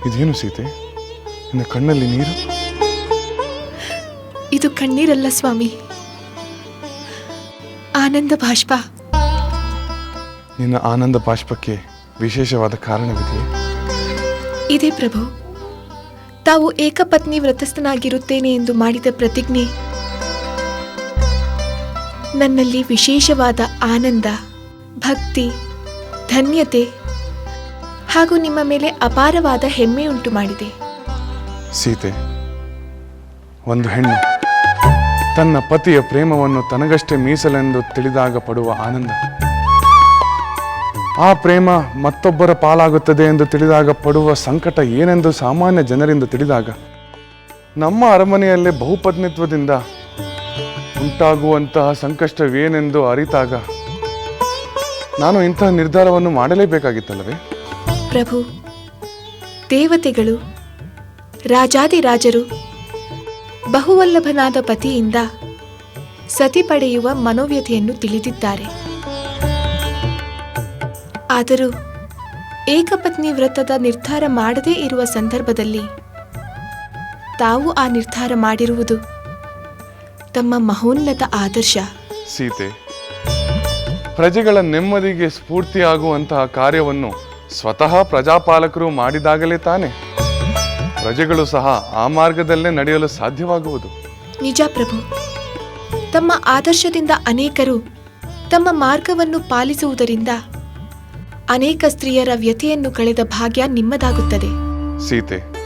ಇದೇನು ಸೀತೆ, ನಿನ್ನ ಕಣ್ಣಲ್ಲಿ ನೀರು? ಇದು ಕಣ್ಣೀರಲ್ಲ ಸ್ವಾಮಿ, ಆನಂದ ಬಾಷ್ಪ. ನಿನ್ನ ಆನಂದ ಬಾಷ್ಪಕ್ಕೆ ವಿಶೇಷವಾದ ಕಾರಣವಿದೆಯೇ? ಇದೇ ಪ್ರಭು, ತಾವು ಏಕಪತ್ನಿ ವ್ರತಸ್ಥನಾಗಿರುತ್ತೇನೆ ಎಂದು ಮಾಡಿದ ಪ್ರತಿಜ್ಞೆ ನನ್ನಲ್ಲಿ ವಿಶೇಷವಾದ ಆನಂದ, ಭಕ್ತಿ, ಧನ್ಯತೆ ಹಾಗೂ ನಿಮ್ಮ ಮೇಲೆ ಅಪಾರವಾದ ಹೆಮ್ಮೆ ಉಂಟು ಮಾಡಿದೆ. ಸೀತೆ, ಒಂದು ಹೆಣ್ಣು ತನ್ನ ಪತಿಯ ಪ್ರೇಮವನ್ನು ತನಗಷ್ಟೇ ಮೀಸಲೆಂದು ತಿಳಿದಾಗ ಪಡುವ ಆನಂದ, ಆ ಪ್ರೇಮ ಮತ್ತೊಬ್ಬರ ಪಾಲಾಗುತ್ತದೆ ಎಂದು ತಿಳಿದಾಗ ಪಡುವ ಸಂಕಟ ಏನೆಂದು ಸಾಮಾನ್ಯ ಜನರಿಂದ ತಿಳಿದಾಗ, ನಮ್ಮ ಅರಮನೆಯಲ್ಲೇ ಬಹುಪತ್ನಿತ್ವದಿಂದ ಉಂಟಾಗುವಂತಹ ಸಂಕಷ್ಟವೇನೆಂದು ಅರಿತಾಗ ನಾನು ಇಂತಹ ನಿರ್ಧಾರವನ್ನು ಮಾಡಲೇಬೇಕಾಗಿತ್ತಲ್ಲವೇ? ಪ್ರಭು, ದೇವತೆಗಳು, ರಾಜಾದಿರಾಜರು ಬಹುವಲ್ಲಭನಾದ ಪತಿಯಿಂದ ಸತಿ ಪಡೆಯುವ ಮನೋವ್ಯಥೆಯನ್ನು ತಿಳಿದಿದ್ದಾರೆ. ಆದರೂ ಏಕಪತ್ನಿ ವ್ರತದ ನಿರ್ಧಾರ ಮಾಡದೇ ಇರುವ ಸಂದರ್ಭದಲ್ಲಿ ತಾವು ಆ ನಿರ್ಧಾರ ಮಾಡಿರುವುದು ತಮ್ಮ ಮಹೋನ್ನತ ಆದರ್ಶ. ಸೀತೆ, ಪ್ರಜೆಗಳ ನೆಮ್ಮದಿಗೆ ಸ್ಫೂರ್ತಿಯಾಗುವಂತಹ ಕಾರ್ಯವನ್ನು ಸ್ವತಃ ಪ್ರಜಾಪಾಲಕರು ಮಾಡಿದಾಗಲೇ ತಾನೆ ಪ್ರಜೆಗಳು ಸಹ ಆ ಮಾರ್ಗದಲ್ಲೇ ನಡೆಯಲು ಸಾಧ್ಯವಾಗುವುದು. ನಿಜ ಪ್ರಭು, ತಮ್ಮ ಆದರ್ಶದಿಂದ ಅನೇಕರು ತಮ್ಮ ಮಾರ್ಗವನ್ನು ಪಾಲಿಸುವುದರಿಂದ ಅನೇಕ ಸ್ತ್ರೀಯರ ವ್ಯಥೆಯನ್ನು ಕಳೆದ ಭಾಗ್ಯ ನಿಮ್ಮದಾಗುತ್ತದೆ. ಸೀತೆ,